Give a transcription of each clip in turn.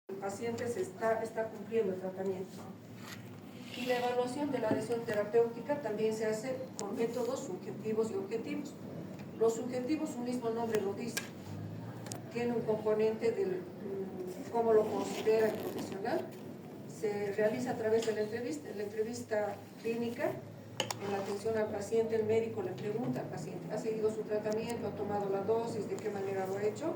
el paciente está cumpliendo el tratamiento. Y la evaluación de la adhesión terapéutica también se hace con métodos subjetivos y objetivos. Los subjetivos, su mismo nombre lo dice, tiene un componente del cómo lo considera el profesional. Se realiza a través de la entrevista. En la entrevista clínica, en la atención al paciente, el médico le pregunta al paciente, ¿ha seguido su tratamiento? ¿Ha tomado la dosis? ¿De qué manera lo ha hecho?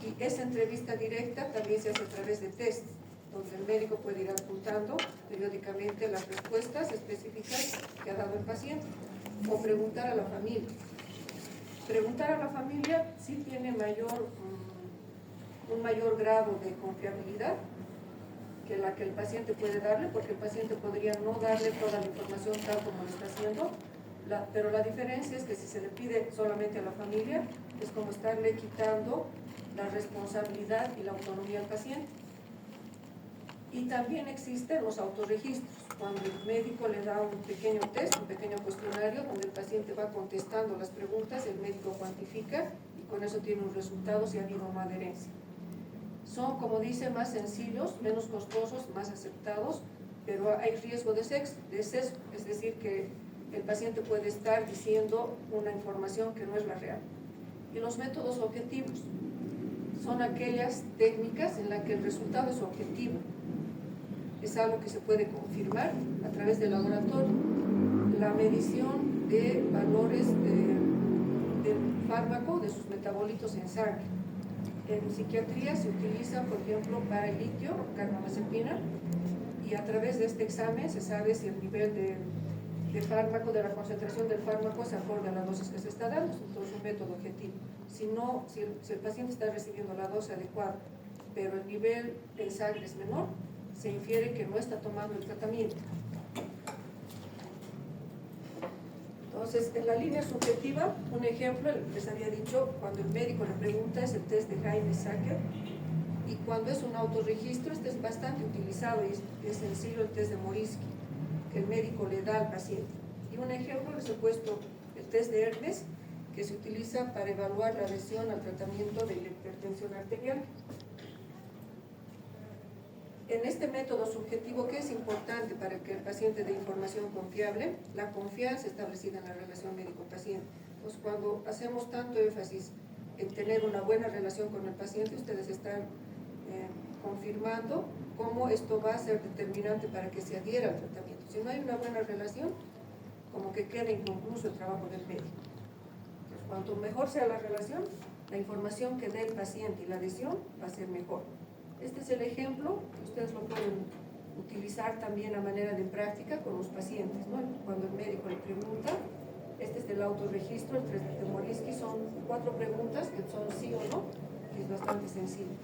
Y esa entrevista directa también se hace a través de test, donde el médico puede ir apuntando periódicamente las respuestas específicas que ha dado el paciente, o preguntar a la familia. Preguntar a la familia sí tiene un mayor grado de confiabilidad que la que el paciente puede darle, porque el paciente podría no darle toda la información tal como lo está haciendo, pero la diferencia es que si se le pide solamente a la familia, es como estarle quitando la responsabilidad y la autonomía al paciente. Y también existen los autorregistros, cuando el médico le da un pequeño test, un pequeño cuestionario, donde el paciente va contestando las preguntas, el médico cuantifica y con eso tiene un resultado si ha habido una adherencia. Son, como dice, más sencillos, menos costosos, más aceptados, pero hay riesgo de sesgo, es decir, que el paciente puede estar diciendo una información que no es la real. Y los métodos objetivos son aquellas técnicas en las que el resultado es objetivo, es algo que se puede confirmar a través del laboratorio. La medición de valores del fármaco, de sus metabolitos en sangre. En psiquiatría se utiliza, por ejemplo, para el litio, carbamazepina, y a través de este examen se sabe si el nivel de fármaco, de la concentración del fármaco se acorde a la dosis que se está dando. Entonces, un método objetivo. Si el paciente está recibiendo la dosis adecuada, pero el nivel en sangre es menor, se infiere que no está tomando el tratamiento. Entonces, en la línea subjetiva, un ejemplo, les había dicho, cuando el médico le pregunta, es el test de Jaime-Sacker, y cuando es un autorregistro, este es bastante utilizado y es sencillo, el test de Morisky, que el médico le da al paciente. Y un ejemplo, les he puesto el test de Hermes, que se utiliza para evaluar la adhesión al tratamiento de la hipertensión arterial. En este método subjetivo, ¿qué es importante para que el paciente dé información confiable? La confianza establecida en la relación médico-paciente. Entonces, cuando hacemos tanto énfasis en tener una buena relación con el paciente, ustedes están confirmando cómo esto va a ser determinante para que se adhiera al tratamiento. Si no hay una buena relación, como que queda inconcluso el trabajo del médico. Entonces, cuanto mejor sea la relación, la información que dé el paciente y la adhesión va a ser mejor. Este es el ejemplo, ustedes lo pueden utilizar también a manera de práctica con los pacientes, ¿no? Cuando el médico le pregunta, este es del autorregistro, el test de Morisky, son 4 preguntas que son sí o no, que es bastante sencillo.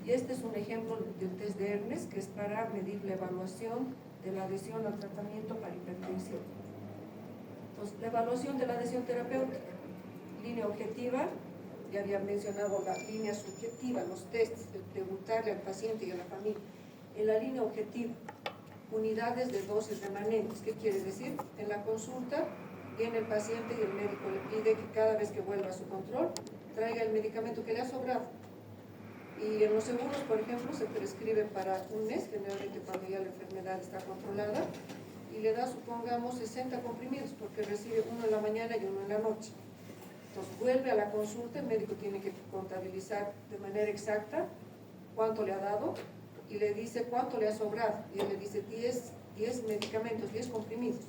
Y este es un ejemplo del test de Hermes, que es para medir la evaluación de la adhesión al tratamiento para hipertensión. Entonces, la evaluación de la adhesión terapéutica, línea objetiva, ya había mencionado la línea subjetiva, los tests, de preguntarle al paciente y a la familia. En la línea objetiva, unidades de dosis remanentes. ¿Qué quiere decir? En la consulta viene el paciente y el médico le pide que cada vez que vuelva a su control traiga el medicamento que le ha sobrado. Y en los seguros, por ejemplo, se prescribe para un mes, generalmente cuando ya la enfermedad está controlada, y le da, supongamos, 60 comprimidos, porque recibe uno en la mañana y uno en la noche. Entonces vuelve a la consulta, el médico tiene que contabilizar de manera exacta cuánto le ha dado y le dice cuánto le ha sobrado. Y él le dice 10 medicamentos, 10 comprimidos.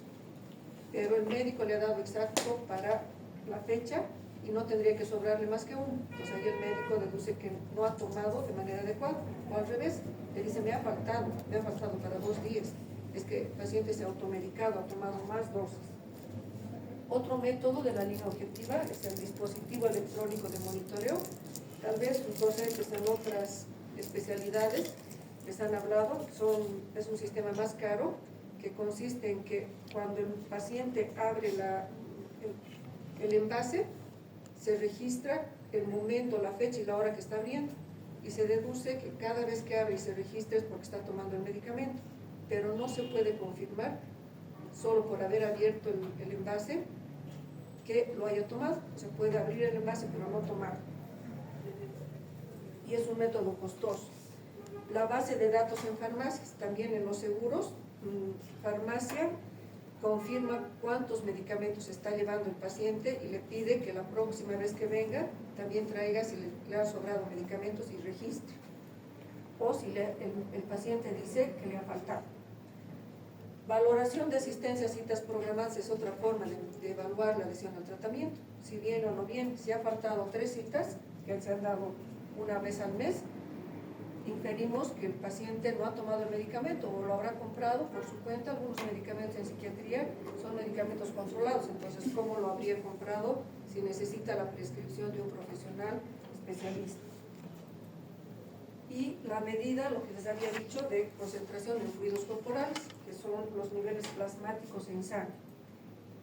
Pero el médico le ha dado exacto para la fecha y no tendría que sobrarle más que uno. Entonces ahí el médico deduce que no ha tomado de manera adecuada. O al revés, le dice me ha faltado para 2 días. Es que el paciente se ha automedicado, ha tomado más dosis. Otro método de la línea objetiva es el dispositivo electrónico de monitoreo. Tal vez los docentes en otras especialidades les han hablado, es un sistema más caro que consiste en que cuando el paciente abre el envase, se registra el momento, la fecha y la hora que está abriendo y se deduce que cada vez que abre y se registra es porque está tomando el medicamento, pero no se puede confirmar solo por haber abierto el envase que lo haya tomado. Se puede abrir el envase pero no tomarlo. Y es un método costoso. La base de datos en farmacias, también en los seguros, farmacia confirma cuántos medicamentos está llevando el paciente y le pide que la próxima vez que venga también traiga si le ha sobrado medicamentos y registre. O si el paciente dice que le ha faltado. Valoración de asistencia a citas programadas es otra forma de evaluar la adhesión al tratamiento. Si viene o no viene, si ha faltado 3 citas, que se han dado una vez al mes, inferimos que el paciente no ha tomado el medicamento o lo habrá comprado por su cuenta. Algunos medicamentos en psiquiatría son medicamentos controlados, entonces ¿cómo lo habría comprado si necesita la prescripción de un profesional especialista? Y la medida, lo que les había dicho, de concentración en fluidos corporales, que son los niveles plasmáticos en sangre.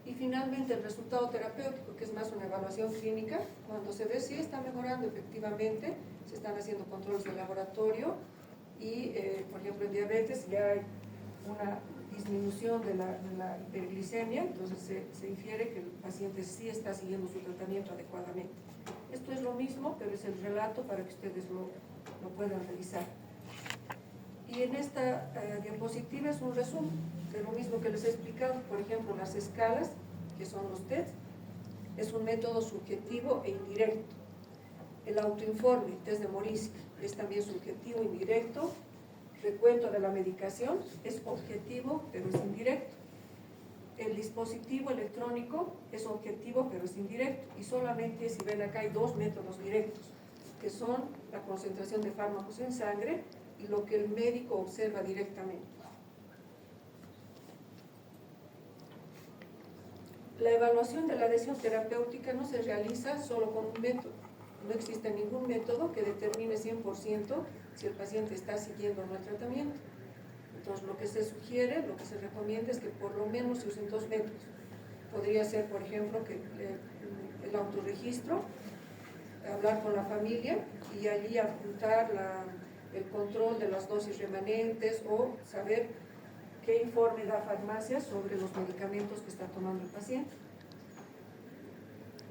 Y finalmente el resultado terapéutico, que es más una evaluación clínica, cuando se ve si está mejorando efectivamente, se están haciendo controles de laboratorio y, por ejemplo, en diabetes ya hay una disminución de la hiperglicemia, entonces se infiere que el paciente sí está siguiendo su tratamiento adecuadamente. Esto es lo mismo, pero es el relato para que ustedes lo puedan revisar. Y en esta diapositiva es un resumen de lo mismo que les he explicado. Por ejemplo, las escalas, que son los TED, es un método subjetivo e indirecto. El autoinforme, test de Morisky, es también subjetivo e indirecto. Recuento de la medicación es objetivo, pero es indirecto. El dispositivo electrónico es objetivo, pero es indirecto. Y solamente, si ven acá, hay 2 métodos directos, que son la concentración de fármacos en sangre y lo que el médico observa directamente. La evaluación de la adhesión terapéutica no se realiza solo con un método. No existe ningún método que determine 100% si el paciente está siguiendo o no el tratamiento. Entonces, lo que se sugiere, lo que se recomienda es que por lo menos se usen 2 métodos. Podría ser, por ejemplo, que el autorregistro, hablar con la familia y allí apuntar el control de las dosis remanentes o saber qué informe da farmacia sobre los medicamentos que está tomando el paciente.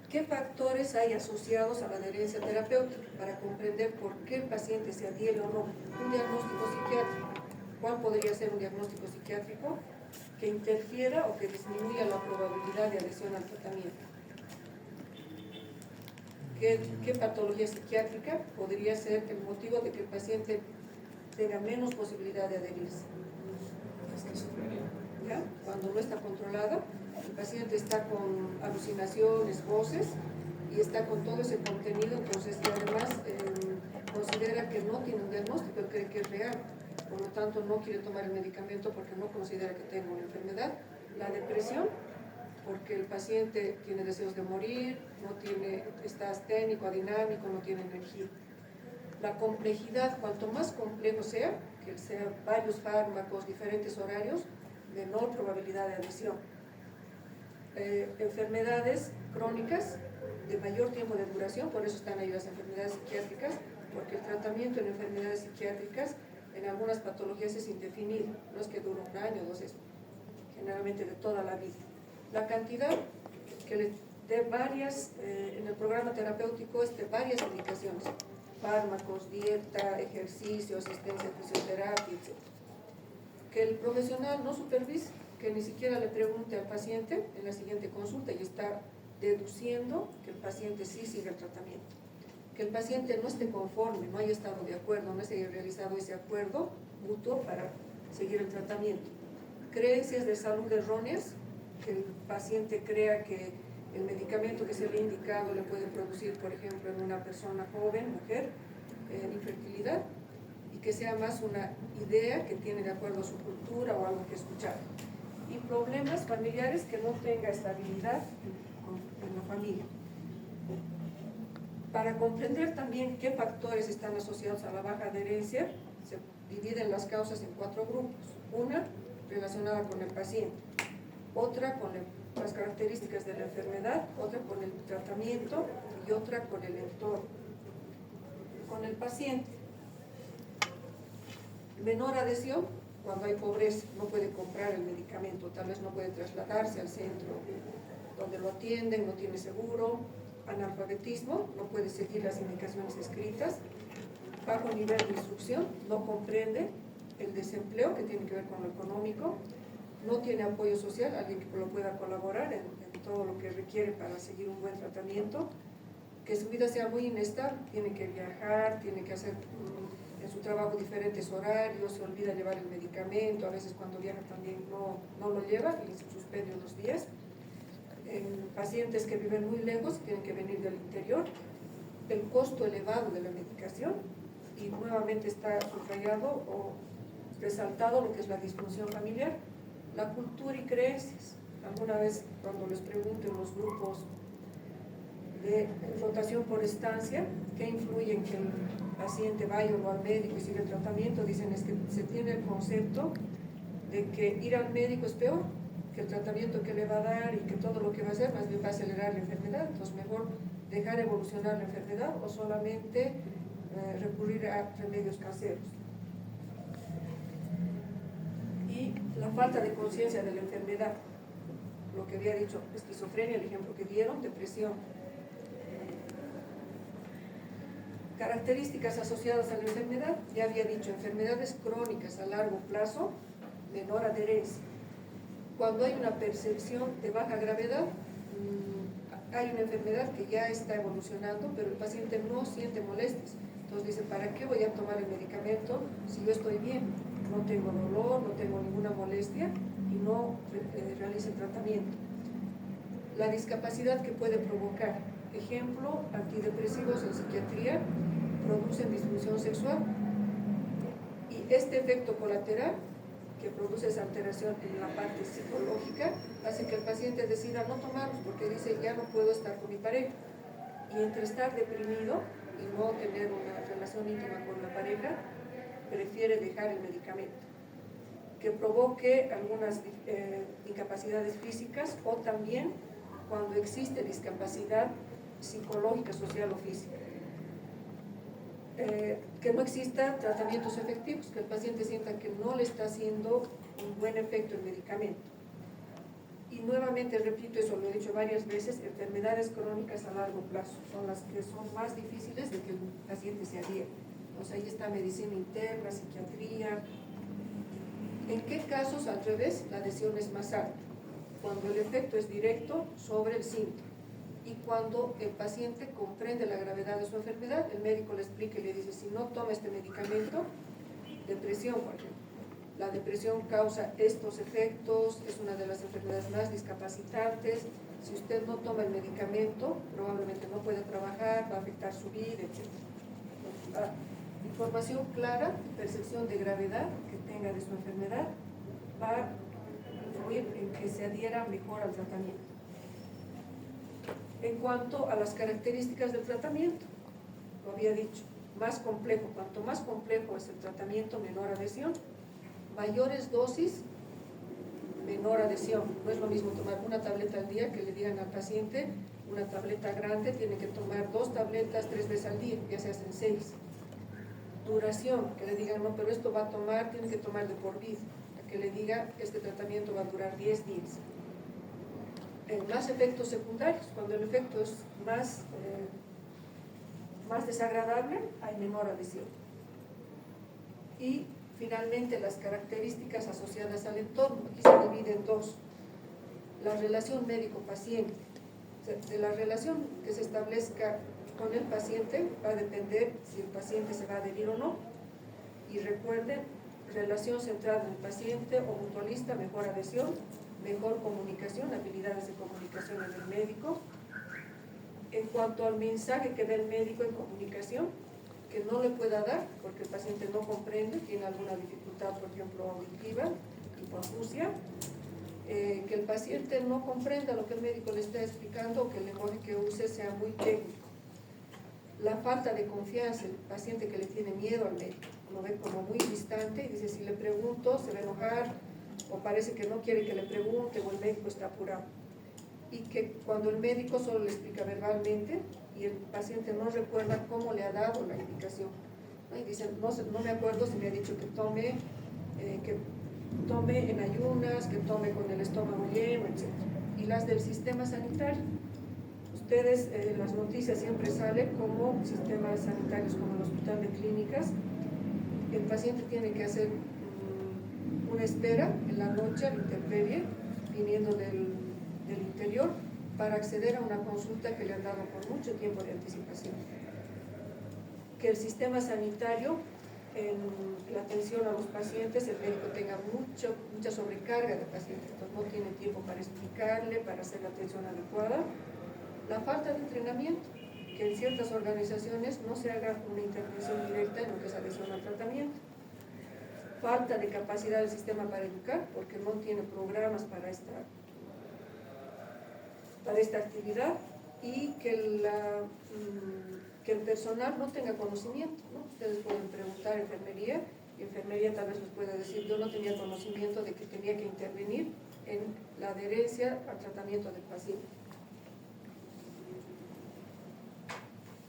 ¿Qué factores hay asociados a la adherencia terapéutica para comprender por qué el paciente se adhiere o no? Un diagnóstico psiquiátrico. ¿Cuál podría ser un diagnóstico psiquiátrico que interfiera o que disminuya la probabilidad de adhesión al tratamiento? ¿Qué patología psiquiátrica podría ser el motivo de que el paciente tenga menos posibilidad de adherirse? ¿Ya? Cuando no está controlada, el paciente está con alucinaciones, voces, y está con todo ese contenido, entonces, y además considera que no tiene un diagnóstico, él cree que es real, por lo tanto no quiere tomar el medicamento porque no considera que tenga una enfermedad. La depresión, porque el paciente tiene deseos de morir, está asténico, adinámico, no tiene energía. La complejidad, cuanto más complejo sea, que sean varios fármacos, diferentes horarios, menor probabilidad de adhesión. Enfermedades crónicas de mayor tiempo de duración, por eso están ahí las enfermedades psiquiátricas, porque el tratamiento en enfermedades psiquiátricas en algunas patologías es indefinido, no es que dure 1 año, 2, es generalmente de toda la vida. La cantidad que le dé varias, en el programa terapéutico varias indicaciones, fármacos, dieta, ejercicio, asistencia a fisioterapia, etc. Que el profesional no supervise, que ni siquiera le pregunte al paciente en la siguiente consulta y está deduciendo que el paciente sí sigue el tratamiento. Que el paciente no esté conforme, no haya estado de acuerdo, no se haya realizado ese acuerdo mutuo para seguir el tratamiento. Creencias de salud erróneas, que el paciente crea que el medicamento que se le ha indicado le puede producir, por ejemplo, en una persona joven, mujer, infertilidad, y que sea más una idea que tiene de acuerdo a su cultura o algo que escuchar. Y problemas familiares, que no tenga estabilidad en la familia. Para comprender también qué factores están asociados a la baja adherencia, se dividen las causas en 4 grupos. Una relacionada con el paciente, otra con las características de la enfermedad, otra con el tratamiento y otra con el entorno. Con el paciente, menor adhesión cuando hay pobreza, no puede comprar el medicamento, tal vez no puede trasladarse al centro donde lo atienden, no tiene seguro. Analfabetismo, no puede seguir las indicaciones escritas. bajo nivel de instrucción, no comprende el desempleo que tiene que ver con lo económico, no tiene apoyo social, alguien que lo pueda colaborar en todo lo que requiere para seguir un buen tratamiento, que su vida sea muy inestable, tiene que viajar, tiene que hacer en su trabajo diferentes horarios, se olvida llevar el medicamento, a veces cuando viaja también no lo lleva y se suspende unos días. Pacientes que viven muy lejos, tienen que venir del interior, el costo elevado de la medicación, y nuevamente está subrayado o resaltado lo que es la disfunción familiar, la cultura y creencias. Alguna vez cuando les pregunto en los grupos de rotación por estancia, ¿qué influye en que el paciente vaya o no al médico y siga el tratamiento? Dicen es que se tiene el concepto de que ir al médico es peor, que el tratamiento que le va a dar y que todo lo que va a hacer más bien va a acelerar la enfermedad, entonces mejor dejar evolucionar la enfermedad o solamente recurrir a remedios caseros. Y la falta de conciencia de la enfermedad, lo que había dicho, esquizofrenia, el ejemplo que dieron, depresión. Características asociadas a la enfermedad, ya había dicho, enfermedades crónicas a largo plazo, menor adherencia. Cuando hay una percepción de baja gravedad, hay una enfermedad que ya está evolucionando, pero el paciente no siente molestias. Entonces dice, ¿para qué voy a tomar el medicamento si yo estoy bien? No tengo dolor, no tengo ninguna molestia y no realiza el tratamiento. La discapacidad que puede provocar, ejemplo, antidepresivos en psiquiatría producen disfunción sexual y este efecto colateral que produce esa alteración en la parte psicológica hace que el paciente decida no tomarlos porque dice ya no puedo estar con mi pareja, y entre estar deprimido y no tener una relación íntima con la pareja prefiere dejar el medicamento, que provoque algunas incapacidades físicas o también cuando existe discapacidad psicológica, social o física. Que no exista tratamientos efectivos, que el paciente sienta que no le está haciendo un buen efecto el medicamento. Y nuevamente repito, eso lo he dicho varias veces, enfermedades crónicas a largo plazo son las que son más difíciles de que el paciente se adhiera. Entonces ahí está medicina interna, psiquiatría. ¿En qué casos al revés la adhesión es más alta? Cuando el efecto es directo sobre el síntoma y cuando el paciente comprende la gravedad de su enfermedad, el médico le explica y le dice, si no toma este medicamento, depresión, por ejemplo. La depresión causa estos efectos, es una de las enfermedades más discapacitantes. Si usted no toma el medicamento, probablemente no puede trabajar, va a afectar su vida, etc. La información clara, percepción de gravedad que tenga de su enfermedad, va a influir en que se adhiera mejor al tratamiento. En cuanto a las características del tratamiento, lo había dicho, más complejo, cuanto más complejo es el tratamiento, menor adhesión. Mayores dosis, menor adhesión. No es lo mismo tomar una tableta al día que le digan al paciente, una tableta grande, tiene que tomar 2 tabletas 3 veces al día, ya se hacen 6. Duración, que le digan, no, pero esto va a tomar, tiene que tomar de por vida. Que le diga, este tratamiento va a durar 10 días. Más efectos secundarios, cuando el efecto es más desagradable, hay menor adhesión. Y finalmente las características asociadas al entorno, aquí se divide en 2. La relación médico-paciente. O sea, de la relación que se establezca con el paciente va a depender si el paciente se va a adherir o no. Y recuerden, relación centrada en el paciente o mutualista, mejor adhesión, mejor comunicación, habilidades de comunicación en el médico. En cuanto al mensaje que da el médico en comunicación, que no le pueda dar, porque el paciente no comprende, tiene alguna dificultad, por ejemplo, auditiva, hipoacusia, que el paciente no comprenda lo que el médico le está explicando o que el lenguaje que use sea muy técnico. La falta de confianza, el paciente que le tiene miedo al médico, lo ve como muy distante y dice, si le pregunto, se va a enojar, o parece que no quiere que le pregunte, o el médico está apurado. Y que cuando el médico solo le explica verbalmente y el paciente no recuerda cómo le ha dado la indicación. Y dice, no me acuerdo si me ha dicho que tome en ayunas, que tome con el estómago lleno, etc. Y las del sistema sanitario. Pues ustedes, en las noticias siempre sale como sistemas sanitarios, como el hospital de clínicas, el paciente tiene que hacer una espera en la noche, a la intemperie, viniendo del interior, para acceder a una consulta que le han dado con mucho tiempo de anticipación. Que el sistema sanitario, en la atención a los pacientes, el médico tenga mucha sobrecarga de pacientes, entonces no tiene tiempo para explicarle, para hacer la atención adecuada. La falta de entrenamiento, que en ciertas organizaciones no se haga una intervención directa en lo que es adhesión al tratamiento. Falta de capacidad del sistema para educar, porque no tiene programas para esta actividad, y que el personal no tenga conocimiento, ¿no? Ustedes pueden preguntar a enfermería, y enfermería tal vez les pueda decir: yo no tenía conocimiento de que tenía que intervenir en la adherencia al tratamiento del paciente.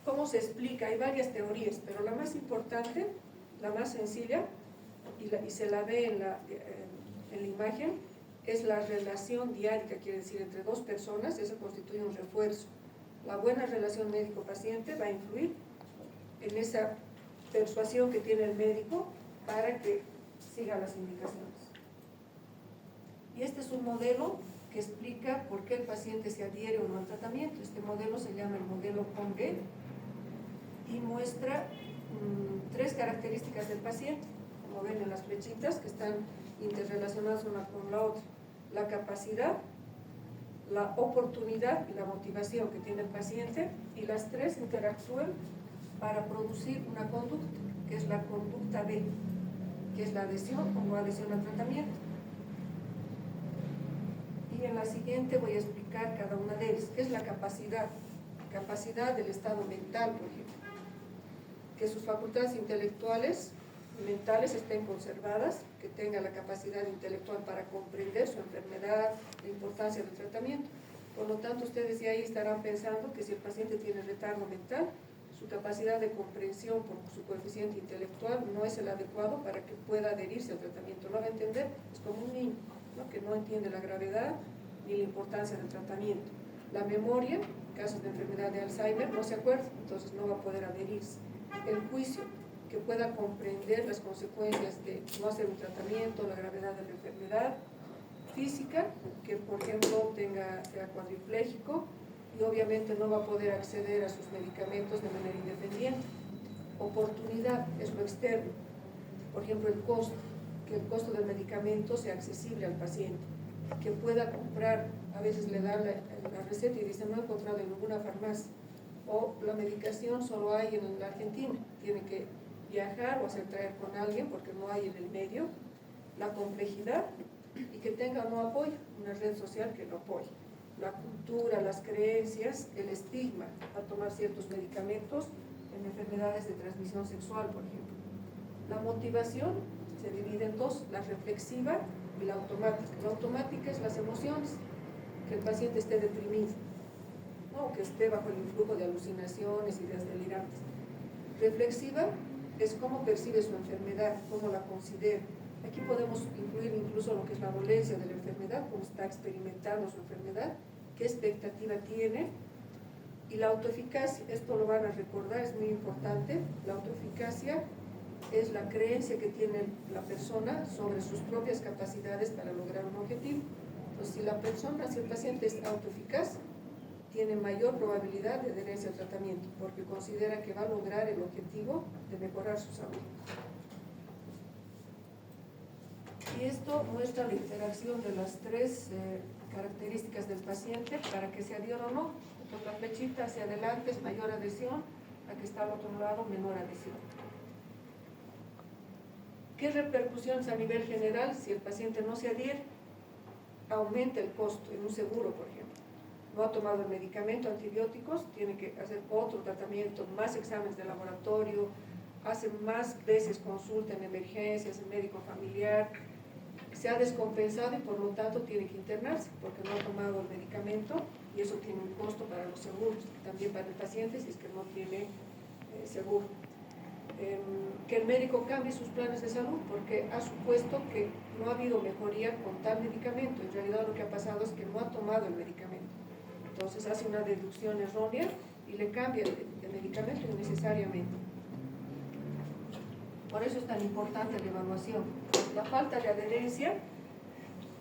¿Cómo se explica? Hay varias teorías, pero la más importante, la más sencilla, y se la ve en la imagen, es la relación diárica, quiere decir, entre dos personas. Eso constituye un refuerzo. La buena relación médico-paciente va a influir en esa persuasión que tiene el médico para que siga las indicaciones. Y este es un modelo que explica por qué el paciente se adhiere o no al tratamiento. Este modelo se llama el modelo Conge y muestra 3 características del paciente, como ven en las flechitas, que están interrelacionadas una con la otra: la capacidad, la oportunidad y la motivación que tiene el paciente, y las 3 interactúan para producir una conducta, que es la conducta B, que es la adhesión o no adhesión al tratamiento. Y en la siguiente voy a explicar cada una de ellas. ¿Qué es la capacidad? Capacidad del estado mental, por ejemplo, que sus facultades intelectuales, mentales estén conservadas, que tenga la capacidad intelectual para comprender su enfermedad, la importancia del tratamiento. Por lo tanto, ustedes ya ahí estarán pensando que si el paciente tiene retardo mental, su capacidad de comprensión por su coeficiente intelectual no es el adecuado para que pueda adherirse al tratamiento. No va a entender, es como un niño, ¿no?, que no entiende la gravedad ni la importancia del tratamiento. La memoria, en casos de enfermedad de Alzheimer, no se acuerda, entonces no va a poder adherirse. El juicio, que pueda comprender las consecuencias de no hacer un tratamiento, la gravedad de la enfermedad. Física, que por ejemplo sea cuadripléjico y obviamente no va a poder acceder a sus medicamentos de manera independiente. Oportunidad es lo externo, por ejemplo el costo, que el costo del medicamento sea accesible al paciente, que pueda comprar. A veces le dan la receta y dicen: no he encontrado en ninguna farmacia, o la medicación solo hay en la Argentina, tiene que viajar o hacer traer con alguien porque no hay en el medio. La complejidad, y que tenga o no apoyo, una red social que lo apoye. La cultura, las creencias, el estigma a tomar ciertos medicamentos en enfermedades de transmisión sexual, por ejemplo. La motivación se divide en 2, la reflexiva y la automática. La automática es las emociones, que el paciente esté deprimido, ¿no?, que esté bajo el influjo de alucinaciones, ideas delirantes. Reflexiva es cómo percibe su enfermedad, cómo la considera. Aquí podemos incluir incluso lo que es la dolencia de la enfermedad, cómo está experimentando su enfermedad, qué expectativa tiene. Y la autoeficacia, esto lo van a recordar, es muy importante. La autoeficacia es la creencia que tiene la persona sobre sus propias capacidades para lograr un objetivo. Entonces, si el paciente es autoeficaz, tiene mayor probabilidad de adherencia al tratamiento, porque considera que va a lograr el objetivo de mejorar su salud. Y esto muestra la interacción de las 3 características del paciente para que se adhiera o no. Entonces, la flechita hacia adelante es mayor adhesión, la que está al otro lado menor adhesión. ¿Qué repercusiones a nivel general si el paciente no se adhiere? Aumenta el costo en un seguro, por ejemplo. No ha tomado el medicamento, antibióticos, tiene que hacer otro tratamiento, más exámenes de laboratorio, hace más veces consulta en emergencias, en médico familiar, se ha descompensado y por lo tanto tiene que internarse porque no ha tomado el medicamento, y eso tiene un costo para los seguros, también para el paciente si es que no tiene seguro. Que el médico cambie sus planes de salud porque ha supuesto que no ha habido mejoría con tal medicamento. En realidad lo que ha pasado es que no ha tomado el medicamento. Entonces hace una deducción errónea y le cambia de medicamento innecesariamente. Por eso es tan importante la evaluación. La falta de adherencia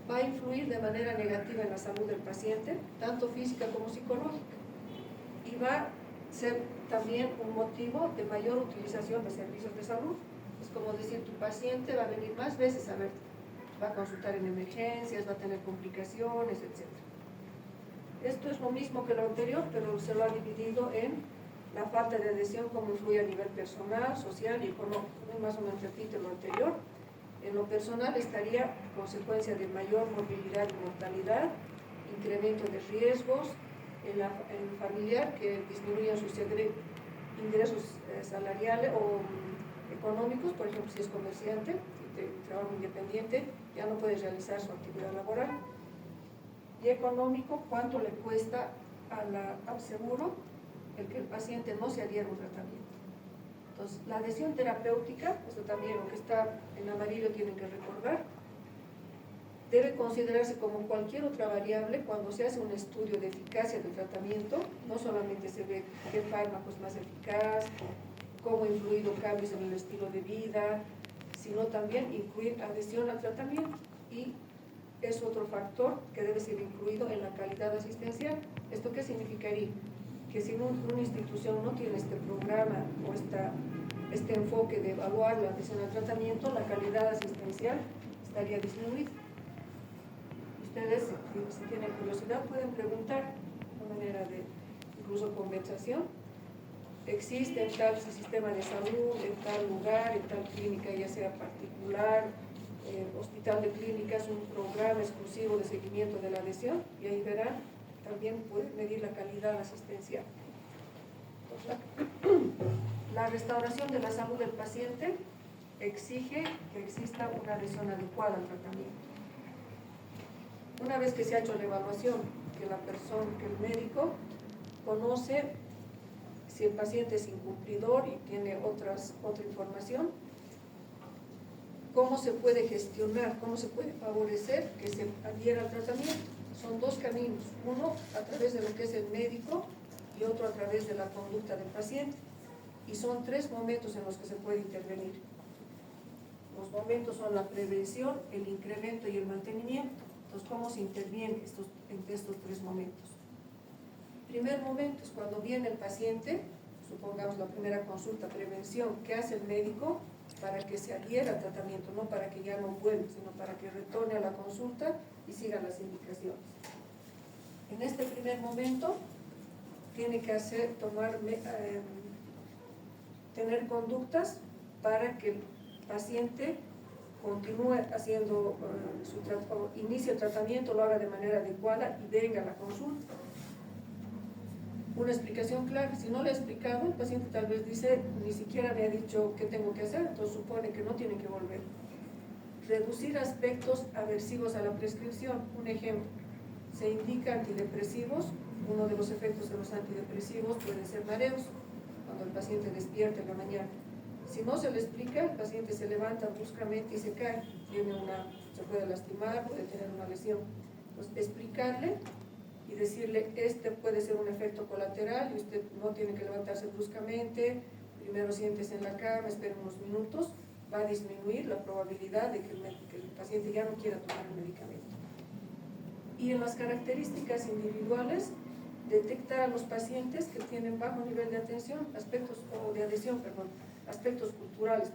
va a influir de manera negativa en la salud del paciente, tanto física como psicológica, y va a ser también un motivo de mayor utilización de servicios de salud. Es como decir, tu paciente va a venir más veces a verte, va a consultar en emergencias, va a tener complicaciones, etc. Esto es lo mismo que lo anterior, pero se lo ha dividido en la falta de adhesión, cómo influye a nivel personal, social y económico. Más o menos repite lo anterior. En lo personal estaría consecuencia de mayor movilidad y mortalidad, incremento de riesgos, en el familiar que disminuyen sus ingresos salariales o económicos, por ejemplo, si es comerciante, si trabaja independiente, ya no puede realizar su actividad laboral. Y económico, cuánto le cuesta al seguro el que el paciente no se adhiera a un tratamiento. Entonces, la adhesión terapéutica, esto también lo que está en amarillo tienen que recordar, debe considerarse como cualquier otra variable cuando se hace un estudio de eficacia del tratamiento. No solamente se ve qué fármaco es más eficaz, cómo ha influido cambios en el estilo de vida, sino también incluir adhesión al tratamiento, y es otro factor que debe ser incluido en la calidad asistencial. ¿Esto qué significaría? Que si una institución no tiene este programa o este enfoque de evaluar la adhesión al tratamiento, la calidad asistencial estaría disminuida. Ustedes, si tienen curiosidad, pueden preguntar de manera de incluso conversación. Existe en tal sistema de salud, en tal lugar, en tal clínica, ya sea particular, hospital de clínicas, un programa exclusivo de seguimiento de la adhesión, y ahí verán, también pueden medir la calidad asistencial. La restauración de la salud del paciente exige que exista una adhesión adecuada al tratamiento. Una vez que se ha hecho la evaluación, que el médico conoce si el paciente es incumplidor y tiene otra información, cómo se puede gestionar, cómo se puede favorecer que se adhiera al tratamiento. Son dos caminos, uno a través de lo que es el médico y otro a través de la conducta del paciente. Y son tres momentos en los que se puede intervenir. Los momentos son la prevención, el incremento y el mantenimiento. Entonces, ¿cómo se interviene entre estos tres momentos? El primer momento es cuando viene el paciente, supongamos la primera consulta, prevención. ¿Qué hace el médico? Para que se adhiera al tratamiento, no para que ya no vuelva, sino para que retorne a la consulta y siga las indicaciones. En este primer momento tiene que tener conductas para que el paciente continúe haciendo inicie el tratamiento, lo haga de manera adecuada y venga a la consulta. Una explicación clara. Si no le he explicado, el paciente tal vez dice, ni siquiera me ha dicho qué tengo que hacer, entonces supone que no tiene que volver. Reducir aspectos aversivos a la prescripción. Un ejemplo, se indica antidepresivos. Uno de los efectos de los antidepresivos puede ser mareos, cuando el paciente despierta en la mañana. Si no se le explica, el paciente se levanta bruscamente y se cae. Se puede lastimar, puede tener una lesión. Entonces, explicarle y decirle, este puede ser un efecto colateral y usted no tiene que levantarse bruscamente, primero siéntese en la cama, espere unos minutos, va a disminuir la probabilidad de que el paciente ya no quiera tomar el medicamento. Y en las características individuales, detectar a los pacientes que tienen bajo nivel de atención, aspectos culturales.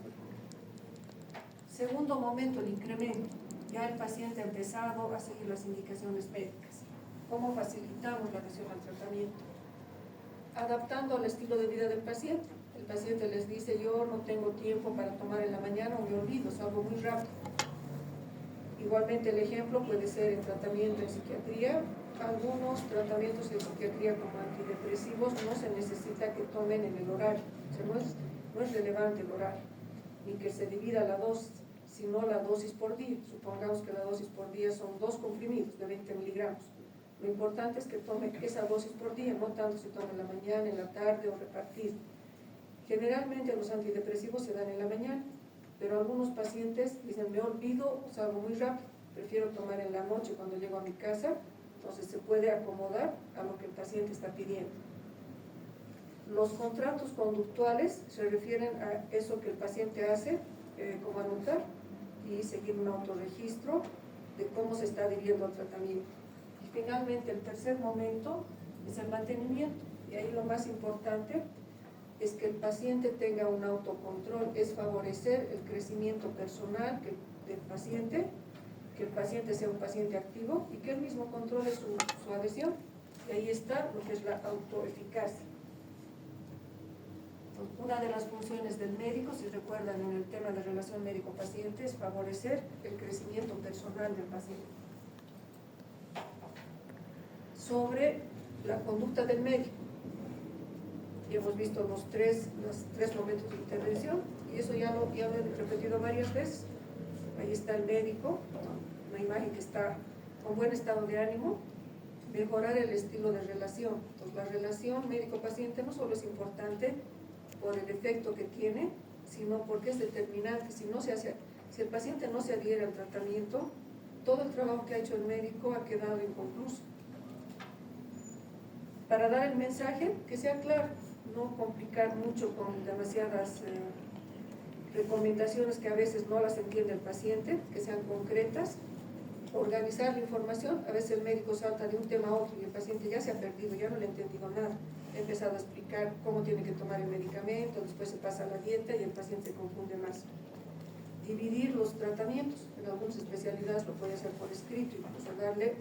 Segundo momento, el incremento. Ya el paciente ha empezado a seguir las indicaciones médicas. ¿Cómo facilitamos la adhesión al tratamiento? Adaptando al estilo de vida del paciente. El paciente les dice, yo no tengo tiempo para tomar en la mañana o me olvido, es algo muy rápido. Igualmente el ejemplo puede ser el tratamiento en psiquiatría. Algunos tratamientos en psiquiatría como antidepresivos no se necesita que tomen en el horario. O sea, no es relevante el horario, ni que se divida la dosis, sino la dosis por día. Supongamos que la dosis por día son 2 comprimidos de 20 miligramos. Lo importante es que tome esa dosis por día, no tanto se toma en la mañana, en la tarde o repartido. Generalmente los antidepresivos se dan en la mañana, pero algunos pacientes dicen, me olvido, salgo muy rápido, prefiero tomar en la noche cuando llego a mi casa. entonces se puede acomodar a lo que el paciente está pidiendo. Los contratos conductuales se refieren a eso que el paciente hace, como anotar y seguir un autorregistro de cómo se está adhiriendo al tratamiento. Y finalmente, el tercer momento es el mantenimiento, y ahí lo más importante es que el paciente tenga un autocontrol, es favorecer el crecimiento personal del paciente, que el paciente sea un paciente activo y que él mismo controle su adhesión. Y ahí está lo que es la autoeficacia. Una de las funciones del médico, si recuerdan en el tema de relación médico-paciente, es favorecer el crecimiento personal del paciente. Sobre la conducta del médico, y hemos visto los tres momentos de intervención, y eso ya lo he repetido varias veces. Ahí está el médico, una imagen que está con buen estado de ánimo, mejorar el estilo de relación. Entonces, la relación médico-paciente no solo es importante por el efecto que tiene, sino porque es determinante. Si el paciente no se adhiere al tratamiento, todo el trabajo que ha hecho el médico ha quedado inconcluso. Para dar el mensaje, que sea claro, no complicar mucho con demasiadas recomendaciones que a veces no las entiende el paciente, que sean concretas. Organizar la información, a veces el médico salta de un tema a otro y el paciente ya se ha perdido, ya no le ha entendido nada. He empezado a explicar cómo tiene que tomar el medicamento, después se pasa a la dieta y el paciente se confunde más. Dividir los tratamientos, en algunas especialidades lo puede hacer por escrito, incluso darle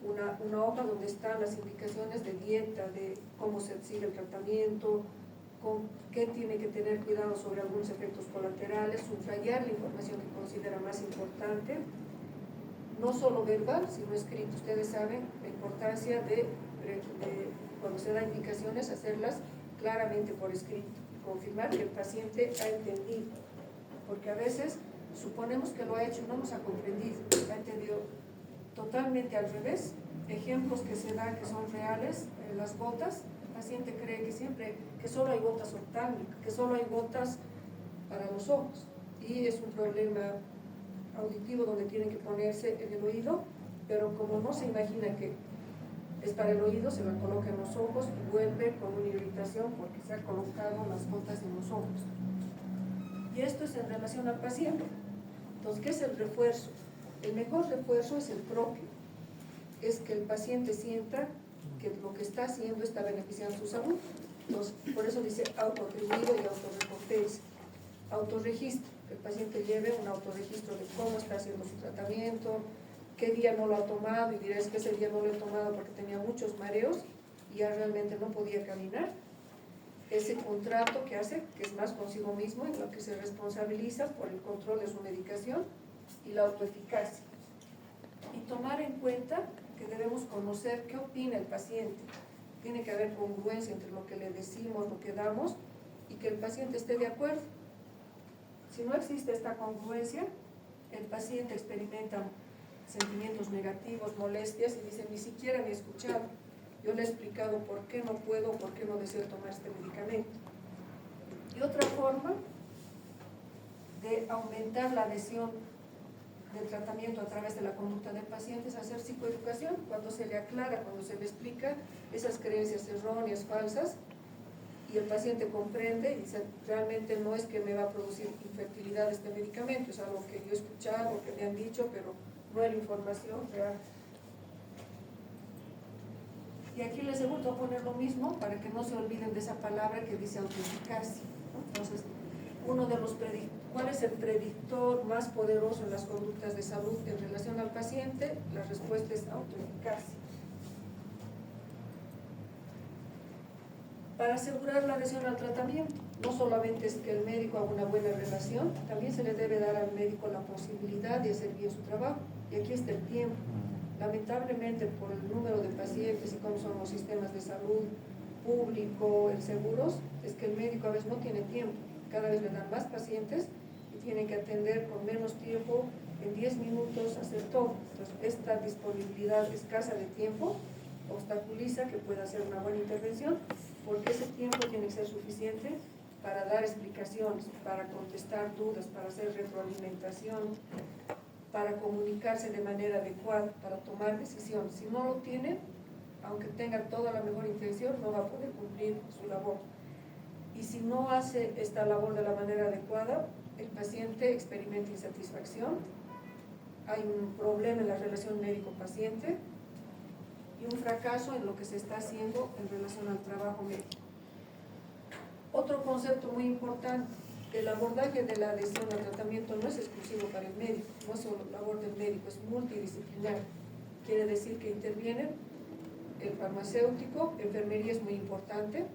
una hoja donde están las indicaciones de dieta, de cómo se sigue el tratamiento, con qué tiene que tener cuidado sobre algunos efectos colaterales, subrayar la información que considera más importante, no solo verbal, sino escrito. Ustedes saben la importancia de cuando se da indicaciones, hacerlas claramente por escrito, confirmar que el paciente ha entendido, porque a veces suponemos que lo ha hecho y no nos ha comprendido, ha entendido totalmente al revés. Ejemplos que se dan que son reales, las gotas, el paciente cree que solo hay gotas oftálmicas, que solo hay gotas para los ojos, y es un problema auditivo donde tienen que ponerse en el oído, pero como no se imagina que es para el oído, se la coloca en los ojos y vuelve con una irritación porque se han colocado las gotas en los ojos. Y esto es en relación al paciente. Entonces, ¿qué es el refuerzo? El mejor refuerzo es el propio, es que el paciente sienta que lo que está haciendo está beneficiando su salud. Entonces, por eso dice autoatribuido y autorrecompensa. Autorregistro, que el paciente lleve un autorregistro de cómo está haciendo su tratamiento, qué día no lo ha tomado y dirá es que ese día no lo he tomado porque tenía muchos mareos y ya realmente no podía caminar. Ese contrato que hace, que es más consigo mismo, en lo que se responsabiliza por el control de su medicación y la autoeficacia. Y tomar en cuenta que debemos conocer qué opina el paciente. Tiene que haber congruencia entre lo que le decimos, lo que damos, y que el paciente esté de acuerdo. Si no existe esta congruencia, el paciente experimenta sentimientos negativos, molestias, y dice, ni siquiera me he escuchado. Yo le he explicado por qué no puedo, por qué no deseo tomar este medicamento. Y otra forma de aumentar la adhesión del tratamiento a través de la conducta del paciente es hacer psicoeducación, cuando se le aclara, cuando se le explica esas creencias erróneas, falsas, y el paciente comprende y dice, realmente no es que me va a producir infertilidad este medicamento, es algo que yo he escuchado, que me han dicho, pero no es la información real. Y aquí les he vuelto a poner lo mismo para que no se olviden de esa palabra que dice autoeficacia. Entonces, ¿cuál es el predictor más poderoso en las conductas de salud en relación al paciente? La respuesta es autoeficacia. Para asegurar la adhesión al tratamiento, no solamente es que el médico haga una buena relación, también se le debe dar al médico la posibilidad de hacer bien su trabajo. Y aquí está el tiempo. Lamentablemente, por el número de pacientes y cómo son los sistemas de salud público, en seguros, es que el médico a veces no tiene tiempo. Cada vez le dan más pacientes y tienen que atender con menos tiempo, en 10 minutos hacer todo. Entonces, esta disponibilidad escasa de tiempo obstaculiza que pueda hacer una buena intervención, porque ese tiempo tiene que ser suficiente para dar explicaciones, para contestar dudas, para hacer retroalimentación. para comunicarse de manera adecuada, para tomar decisiones. Si no lo tiene, aunque tenga toda la mejor intención, no va a poder cumplir su labor. Y si no hace esta labor de la manera adecuada, el paciente experimenta insatisfacción, hay un problema en la relación médico-paciente y un fracaso en lo que se está haciendo en relación al trabajo médico. Otro concepto muy importante: el abordaje de la adhesión al tratamiento no es exclusivo para el médico, no es solo labor del médico, es multidisciplinar. Quiere decir que intervienen el farmacéutico, enfermería es muy importante,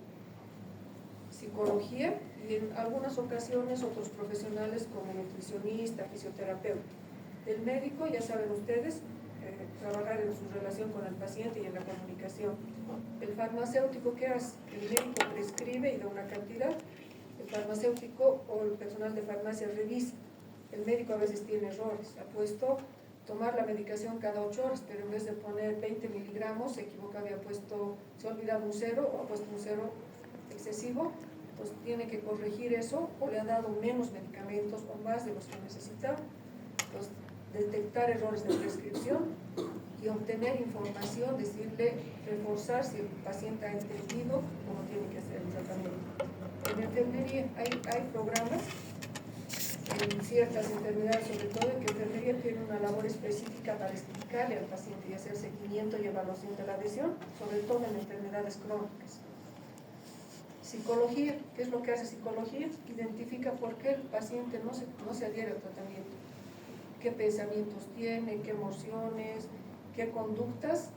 psicología y en algunas ocasiones otros profesionales como nutricionista, fisioterapeuta. El médico, ya saben ustedes, trabajar en su relación con el paciente y en la comunicación. El farmacéutico, ¿qué hace? El médico prescribe y da una cantidad, el farmacéutico o el personal de farmacia revisa. El médico a veces tiene errores, ha puesto tomar la medicación cada 8 horas, pero en vez de poner 20 miligramos, se equivoca, se ha olvidado un 0 o ha puesto un 0 excesivo, entonces tiene que corregir eso, o le ha dado menos medicamentos o más de los que necesita. Entonces, detectar errores de prescripción y obtener información, decirle, reforzar si el paciente ha entendido cómo tiene que hacer el tratamiento. En enfermería hay programas en ciertas enfermedades, sobre todo, en que enfermería tiene una labor específica para explicarle al paciente y hacer seguimiento y evaluación de la adhesión, sobre todo en enfermedades crónicas. Psicología, ¿qué es lo que hace psicología? Identifica por qué el paciente no se adhiere al tratamiento, qué pensamientos tiene, qué emociones, qué conductas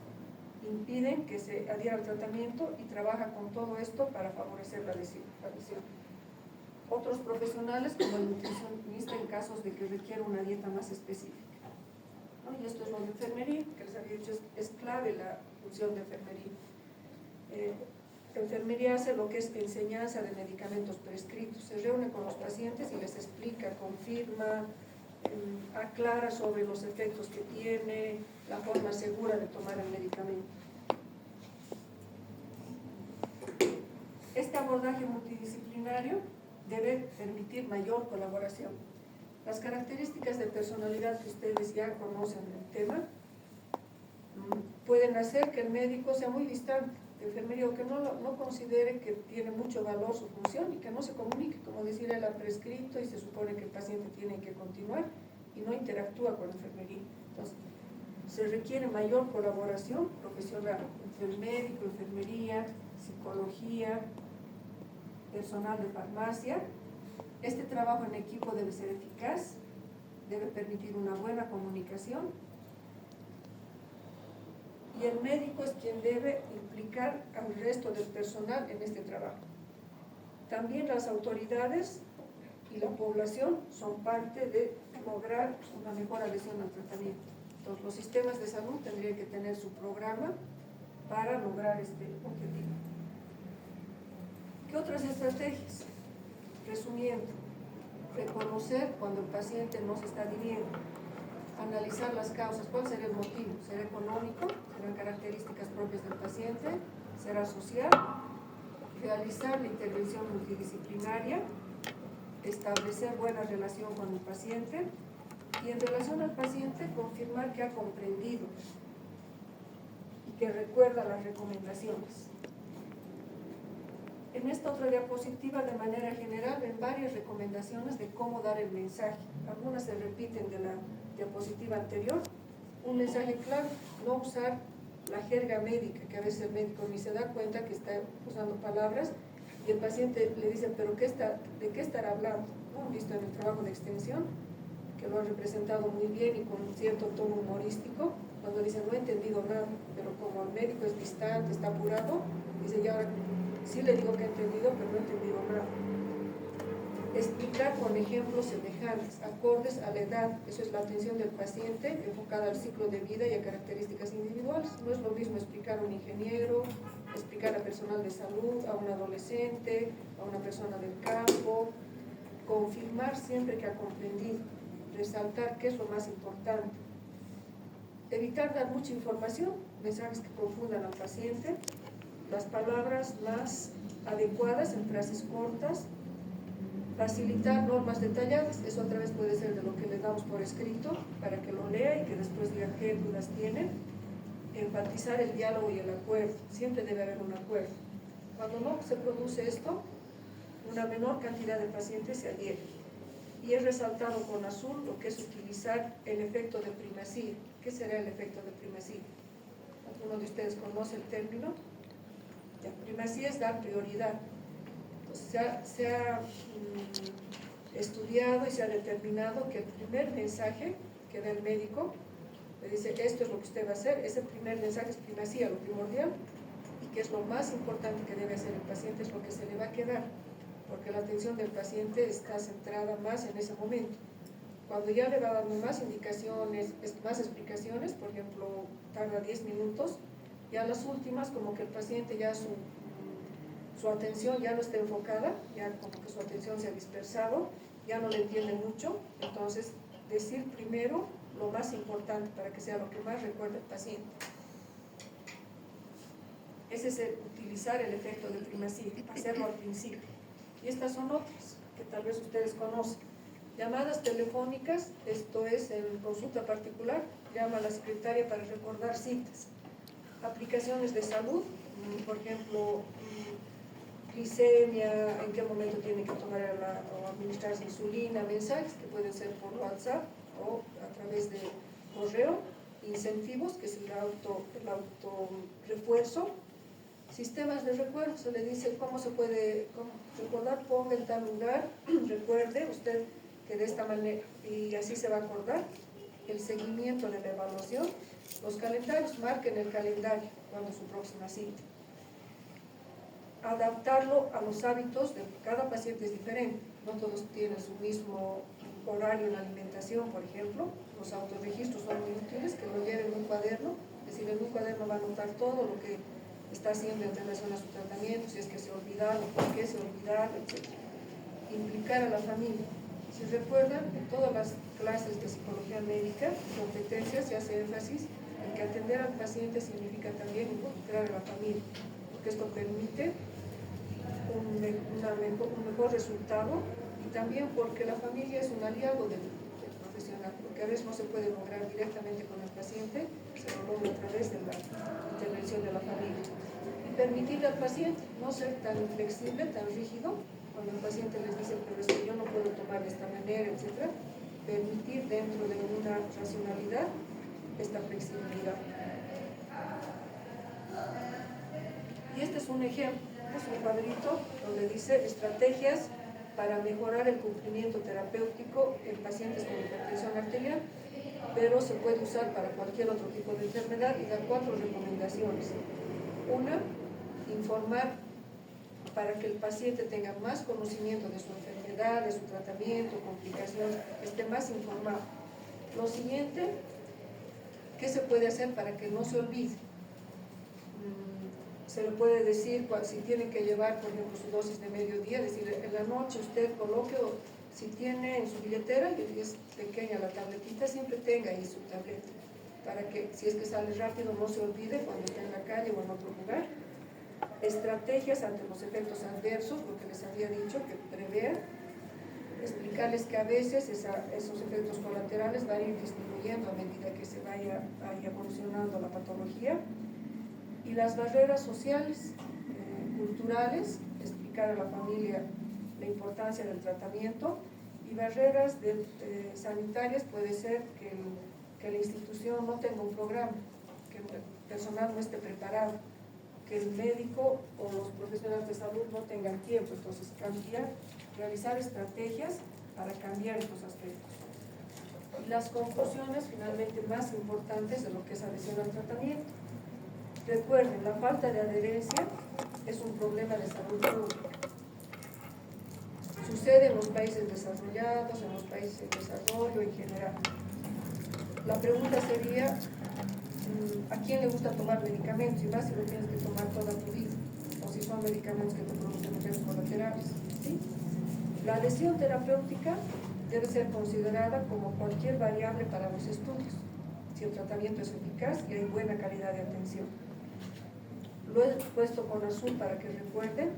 impiden que se adhiera al tratamiento, y trabaja con todo esto para favorecer la adhesión. Otros profesionales, como el nutricionista, en casos de que requiere una dieta más específica, ¿no? Y esto es lo de enfermería, que les había dicho, es clave la función de enfermería. Enfermería hace lo que es enseñanza de medicamentos prescritos, se reúne con los pacientes y les explica, confirma, aclara sobre los efectos que tiene, la forma segura de tomar el medicamento. Este abordaje multidisciplinario debe permitir mayor colaboración. Las características de personalidad que ustedes ya conocen del tema pueden hacer que el médico sea muy distante de enfermería, o que no considere que tiene mucho valor su función y que no se comunique, como decir, él ha prescrito y se supone que el paciente tiene que continuar y no interactúa con la enfermería. Entonces, se requiere mayor colaboración profesional entre el médico, enfermería, psicología, personal de farmacia. Este trabajo en equipo debe ser eficaz, debe permitir una buena comunicación, y el médico es quien debe implicar al resto del personal en este trabajo. También las autoridades y la población son parte de lograr una mejor adhesión al tratamiento. Entonces, los sistemas de salud tendrían que tener su programa para lograr este objetivo. ¿Qué otras estrategias? Resumiendo, reconocer cuando el paciente no se está adhiriendo, analizar las causas. ¿Cuál será el motivo? ¿Será económico? ¿Serán características propias del paciente? ¿Será social? Realizar la intervención multidisciplinaria, establecer buena relación con el paciente, y en relación al paciente confirmar que ha comprendido y que recuerda las recomendaciones. En esta otra diapositiva, de manera general, ven varias recomendaciones de cómo dar el mensaje. Algunas se repiten de la diapositiva anterior. Un mensaje claro: no usar la jerga médica, que a veces el médico ni se da cuenta que está usando palabras y el paciente le dice, pero ¿de qué estará hablando? ¿No? Han visto en el trabajo de extensión que lo han representado muy bien y con un cierto tono humorístico, cuando dicen, no he entendido nada, pero como el médico es distante, está apurado, dice, ya ahora sí le digo que he entendido, pero no he entendido nada. Explicar con ejemplos semejantes, acordes a la edad. Eso es la atención del paciente enfocada al ciclo de vida y a características individuales. No es lo mismo explicar a un ingeniero, explicar a personal de salud, a un adolescente, a una persona del campo. Confirmar siempre que ha comprendido, resaltar qué es lo más importante. Evitar dar mucha información, mensajes que confundan al paciente. Las palabras más adecuadas en frases cortas. Facilitar normas detalladas, eso otra vez puede ser de lo que le damos por escrito para que lo lea y que después diga qué dudas tienen. Enfatizar el diálogo y el acuerdo, siempre debe haber un acuerdo. Cuando no se produce esto, una menor cantidad de pacientes se adhieren. Y es resaltado con azul lo que es utilizar el efecto de primacía. ¿Qué será el efecto de primacía? ¿Alguno de ustedes conoce el término? La primacía es dar prioridad. Se ha estudiado y se ha determinado que el primer mensaje que da el médico, le dice esto es lo que usted va a hacer, ese primer mensaje es primacía, lo primordial, y que es lo más importante que debe hacer el paciente, es lo que se le va a quedar, porque la atención del paciente está centrada más en ese momento. Cuando ya le va dando más indicaciones, más explicaciones, por ejemplo, tarda 10 minutos, ya las últimas como que el paciente ya su atención ya no está enfocada, ya como que su atención se ha dispersado, ya no le entiende mucho, entonces decir primero lo más importante para que sea lo que más recuerde el paciente. Ese es utilizar el efecto de primacía, hacerlo al principio. Y estas son otras que tal vez ustedes conocen. Llamadas telefónicas, esto es en consulta particular, llama a la secretaria para recordar citas. Aplicaciones de salud, por ejemplo, glicemia, en qué momento tiene que tomar o administrarse insulina, mensajes que pueden ser por WhatsApp o a través de correo, incentivos, que es el auto refuerzo, sistemas de recuerdo, se le dice cómo se puede recordar, ponga en tal lugar, recuerde usted que de esta manera, y así se va a acordar, el seguimiento de la evaluación, los calendarios, marquen el calendario cuando es su próxima cita. Adaptarlo a los hábitos de cada paciente es diferente, no todos tienen su mismo horario en la alimentación, por ejemplo. Los autorregistros son muy útiles, que lo lleven en un cuaderno, es decir, en un cuaderno va a anotar todo lo que está haciendo en relación a su tratamiento, si es que se olvidaron, por qué se olvidaron, etc. Implicar a la familia. Si recuerdan, en todas las clases de psicología médica, competencias, se hace énfasis en que atender al paciente significa también involucrar a la familia, porque esto permite un mejor resultado, y también porque la familia es un aliado del profesional, porque a veces no se puede lograr directamente con el paciente, se lo logra a través de la intervención de la familia. Y permitirle al paciente no ser tan inflexible, tan rígido, cuando el paciente les dice, pero es que yo no puedo tomar de esta manera, etc., permitir dentro de una racionalidad esta flexibilidad. Y este es un ejemplo, es un cuadrito donde dice estrategias para mejorar el cumplimiento terapéutico en pacientes con hipertensión arterial, pero se puede usar para cualquier otro tipo de enfermedad, y da 4 recomendaciones. Una, informar para que el paciente tenga más conocimiento de su enfermedad, de su tratamiento, complicaciones, esté más informado. Lo siguiente, ¿qué se puede hacer para que no se olvide? Se le puede decir, si tiene que llevar, por ejemplo, su dosis de mediodía, decir, en la noche usted coloque, o si tiene en su billetera, y es pequeña la tabletita, siempre tenga ahí su tableta, para que si es que sale rápido no se olvide cuando esté en la calle o en otro lugar. Estrategias ante los efectos adversos, lo que les había dicho, que prevean, explicarles que a veces esos efectos colaterales van a ir disminuyendo a medida que se vaya evolucionando la patología. Y las barreras sociales, culturales, explicar a la familia la importancia del tratamiento. Y barreras sanitarias, puede ser que la institución no tenga un programa, que el personal no esté preparado, que el médico o los profesionales de salud no tengan tiempo. Entonces, realizar estrategias para cambiar estos aspectos. Y las conclusiones finalmente más importantes de lo que es adhesión al tratamiento. Recuerden, la falta de adherencia es un problema de salud pública. Sucede en los países desarrollados, en los países en desarrollo en general. La pregunta sería, ¿a quién le gusta tomar medicamentos? Y más si lo tienes que tomar toda tu vida, o si son medicamentos que te producen efectos colaterales, ¿sí? La adhesión terapéutica debe ser considerada como cualquier variable para los estudios, si el tratamiento es eficaz y hay buena calidad de atención. Lo he puesto con azul para que recuerden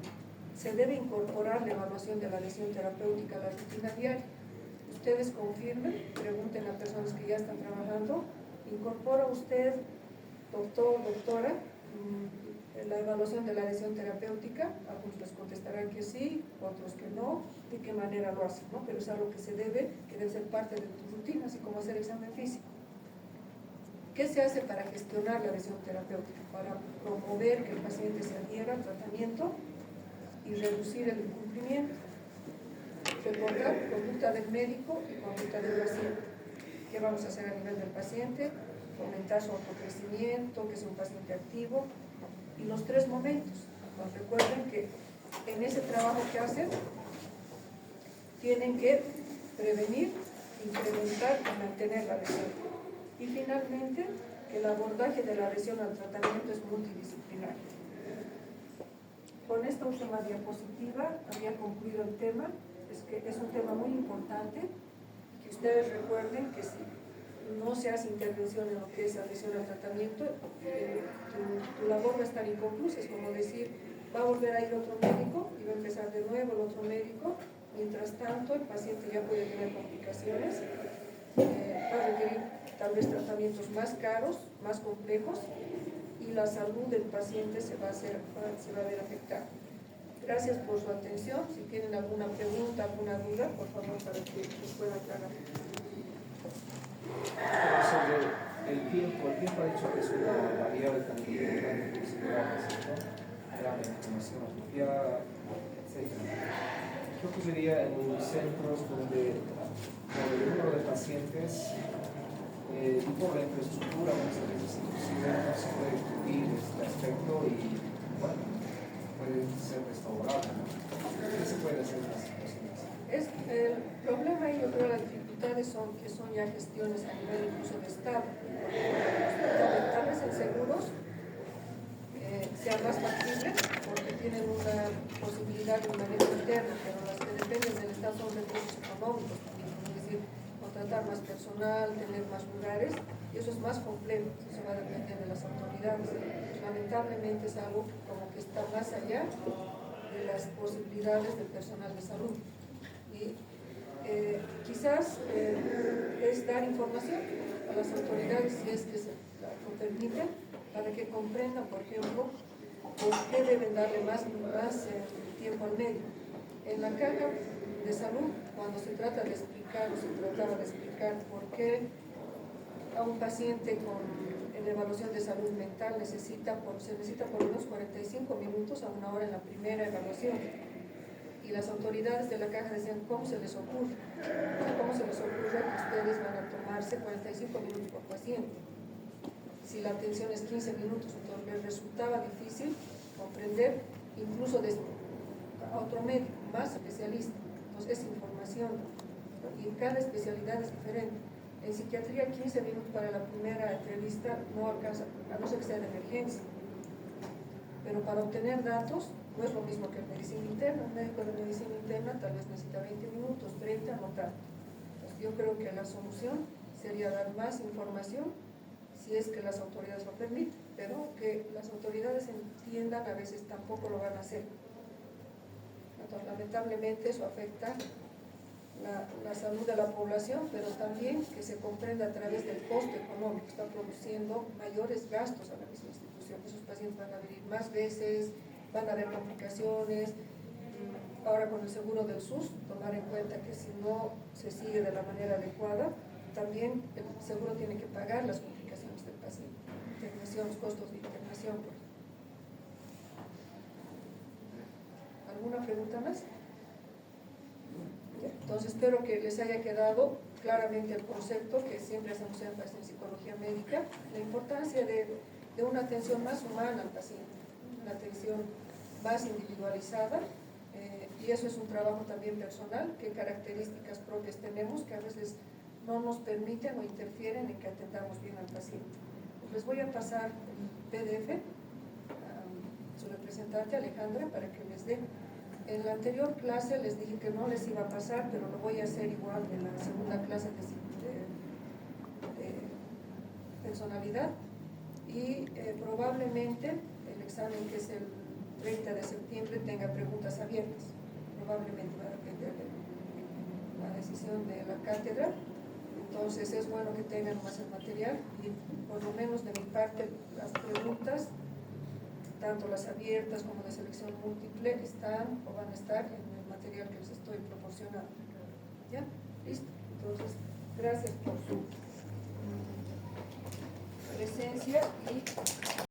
se debe incorporar la evaluación de la lesión terapéutica a la rutina diaria. Ustedes confirmen, pregunten a personas que ya están trabajando, ¿incorpora usted, doctor, doctora, la evaluación de la lesión terapéutica? Algunos les contestarán que sí, otros que no, de qué manera lo hacen, ¿no? Pero es algo que debe ser parte de tu rutina, así como hacer examen físico. ¿Qué se hace para gestionar la lesión terapéutica? Para promover que el paciente se adhiera al tratamiento y reducir el incumplimiento. Recordar conducta del médico y conducta del paciente. ¿Qué vamos a hacer a nivel del paciente? Fomentar su autocrecimiento, que sea un paciente activo. Y los 3 momentos. Pues recuerden que en ese trabajo que hacen, tienen que prevenir, incrementar y mantener la lesión. Y finalmente, que el abordaje de la lesión al tratamiento es multidisciplinario. Con esta última diapositiva había concluido el tema. Es que es un tema muy importante, que ustedes recuerden que si no se hace intervención en lo que es la lesión al tratamiento, tu labor va a estar inconclusa. Es como decir, va a volver a ir otro médico y va a empezar de nuevo el otro médico. Mientras tanto, el paciente ya puede tener complicaciones, va a requerir tal vez tratamientos más caros, más complejos, y la salud del paciente se va a ver afectada. Gracias por su atención. Si tienen alguna pregunta, alguna duda, por favor, para que les pueda aclarar. Sobre el tiempo ha dicho que es una variable también grande que considerar, ¿no? La información apropiada, etc. ¿Qué ocurriría en centros donde el número de pacientes y por la infraestructura muchas veces inclusive no se puede cubrir este aspecto y, bueno, puede ser restaurable, ¿no? ¿Qué se puede hacer en las situaciones? El problema y yo creo las dificultades son que son ya gestiones a nivel incluso de Estado. Tal vez en seguros sea más factible porque tienen una posibilidad de un manejo interno, pero las que dependen del Estado son recursos económicos también, es decir, contratar más personal, tener más lugares, y eso es más complejo, eso va a depender de las autoridades. Lamentablemente es algo como que está más allá de las posibilidades del personal de salud. Y quizás es dar información a las autoridades, si es que lo permiten, para que comprendan, por ejemplo, por qué deben darle más tiempo al médico. En la caja de salud, cuando se trata de explicar o se trataba de explicar por qué a un paciente en evaluación de salud mental se necesita por lo menos 45 minutos a 1 hora en la primera evaluación. Y las autoridades de la caja decían, ¿cómo se les ocurre? ¿Cómo se les ocurre que ustedes van a tomarse 45 minutos por paciente? Si la atención es 15 minutos, entonces les resultaba difícil comprender, incluso a otro médico, más especialista. Entonces es información, ¿no? Y cada especialidad es diferente. En psiquiatría 15 minutos para la primera entrevista no alcanza, a no ser que sea de emergencia. Pero para obtener datos no es lo mismo que en medicina interna. Un médico de medicina interna tal vez necesita 20 minutos, 30, no tanto. Entonces yo creo que la solución sería dar más información si es que las autoridades lo permiten, pero que las autoridades entiendan, a veces tampoco lo van a hacer. Entonces, lamentablemente eso afecta la salud de la población, pero también que se comprenda a través del costo económico. Está produciendo mayores gastos a la misma institución. Esos pacientes van a venir más veces, van a haber complicaciones. Ahora con el seguro del SUS, tomar en cuenta que si no se sigue de la manera adecuada, también el seguro tiene que pagar las complicaciones del paciente, internaciones, costos de internación. ¿Alguna pregunta más? Entonces espero que les haya quedado claramente el concepto que siempre hacemos énfasis en psicología médica, la importancia de una atención más humana al paciente, una atención más individualizada, y eso es un trabajo también personal, qué características propias tenemos que a veces no nos permiten o interfieren en que atendamos bien al paciente. Pues les voy a pasar el PDF a su representante Alejandra para que les dé. En la anterior clase les dije que no les iba a pasar, pero lo voy a hacer igual en la segunda clase de personalidad, y probablemente el examen que es el 30 de septiembre tenga preguntas abiertas. Probablemente va a depender de la decisión de la cátedra. Entonces es bueno que tengan más el material y por lo menos de mi parte las preguntas, tanto las abiertas como de selección múltiple, están o van a estar en el material que les estoy proporcionando. ¿Ya? ¿Listo? Entonces, gracias por su presencia y